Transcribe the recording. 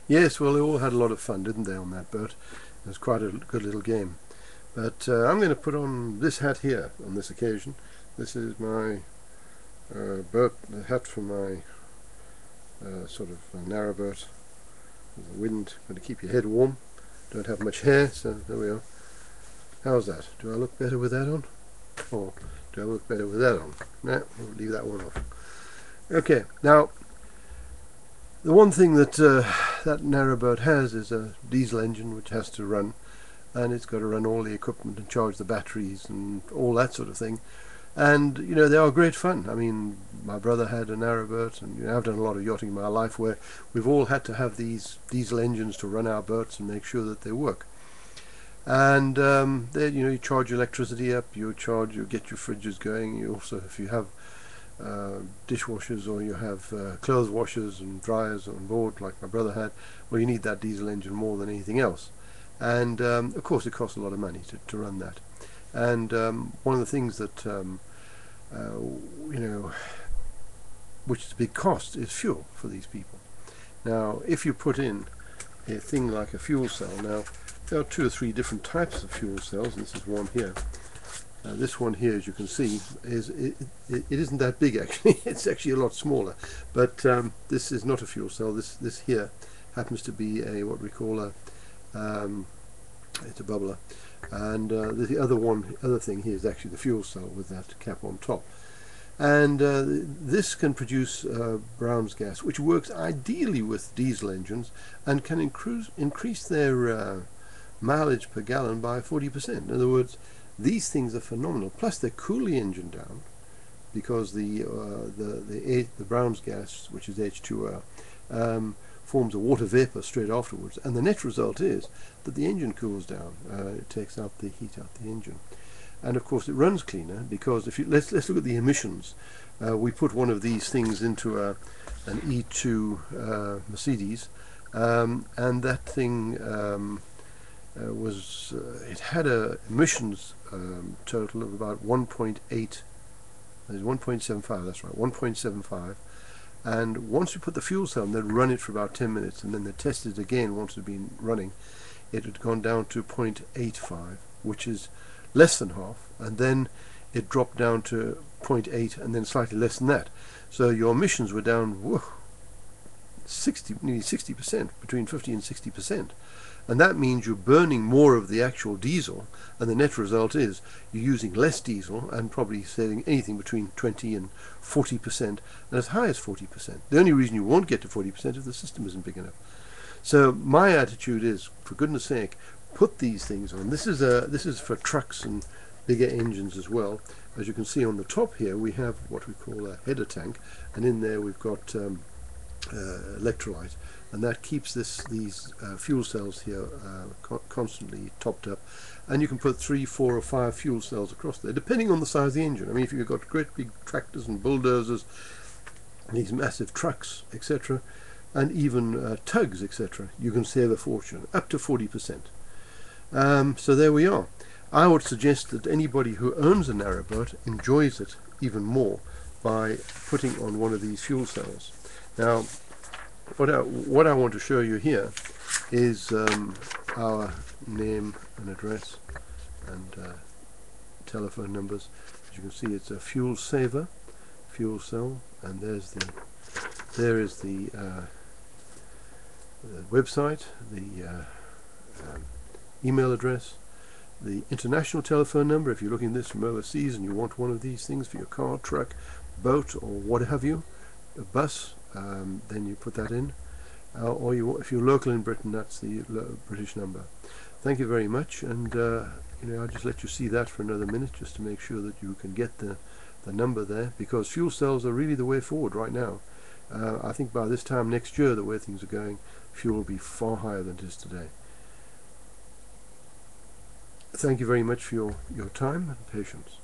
Yes, well, they all had a lot of fun, didn't they, on that boat? It was quite a good little game. But I'm going to put on this hat here on this occasion. This is my boat hat for my sort of narrowboat. The wind going to keep your head warm. Don't have much hair, so there we are. How's that? Do I look better with that on? Or do I look better with that on? No, we'll leave that one off. Okay, now the one thing that that narrowboat has is a diesel engine which has to run, and it's got to run all the equipment and charge the batteries and all that sort of thing. And you know, they are great fun. I mean, my brother had a narrowboat, and you know, I've done a lot of yachting in my life where we've all had to have these diesel engines to run our boats and make sure that they work. And they, you know, you charge electricity up, you get your fridges going. You also, if you have dishwashers or you have clothes washers and dryers on board like my brother had, well, you need that diesel engine more than anything else. And of course it costs a lot of money to run that. And one of the things that you know, which is a big cost, is fuel for these people. Now if you put in a thing like a fuel cell, now there are 2 or 3 different types of fuel cells, and this is one here. This one here, as you can see, it isn't that big actually. It's actually a lot smaller. But this is not a fuel cell. This here happens to be a what we call a it's a bubbler, and the other thing here is actually the fuel cell with that cap on top. And this can produce Brown's gas, which works ideally with diesel engines and can increase their mileage per gallon by 40%. In other words, these things are phenomenal. Plus, they cool the engine down because the Brown's gas, which is H2O, forms a water vapor straight afterwards, and the net result is that the engine cools down. It takes out the heat out the engine, and of course it runs cleaner because if you let's look at the emissions. We put one of these things into an E2 Mercedes, and that thing it had a emissions total of about 1.8, 1.75, that's right, 1.75. And once you put the fuel cell in, they'd run it for about 10 minutes, and then they tested it again once it had been running. It had gone down to 0.85, which is less than half, and then it dropped down to 0.8, and then slightly less than that. So your emissions were down nearly 60%, between 50 and 60%. And that means you're burning more of the actual diesel, and the net result is you're using less diesel and probably saving anything between 20 and 40%, and as high as 40%. The only reason you won't get to 40% is the system isn't big enough. So my attitude is, for goodness sake, put these things on. This is for trucks and bigger engines as well. As you can see on the top here, we have what we call a header tank, and in there we've got electrolyte, and that keeps these fuel cells here constantly topped up. And you can put 3, 4 or 5 fuel cells across there, depending on the size of the engine. I mean, if you've got great big tractors and bulldozers, these massive trucks, etc., and even tugs, etc., you can save a fortune, up to 40%. So there we are. I would suggest that anybody who owns a narrowboat enjoys it even more by putting on one of these fuel cells. Now, what I want to show you here is our name and address and telephone numbers. As you can see, it's a fuel saver fuel cell, and there is the website, the email address, the international telephone number if you're looking at this from overseas and you want one of these things for your car, truck, boat, or what have you, a bus. Then you put that in, or if you're local in Britain, that's the British number. Thank you very much, and you know, I'll just let you see that for another minute just to make sure that you can get the number there, because fuel cells are really the way forward right now. I think by this time next year, the way things are going, fuel will be far higher than it is today. Thank you very much for your time and patience.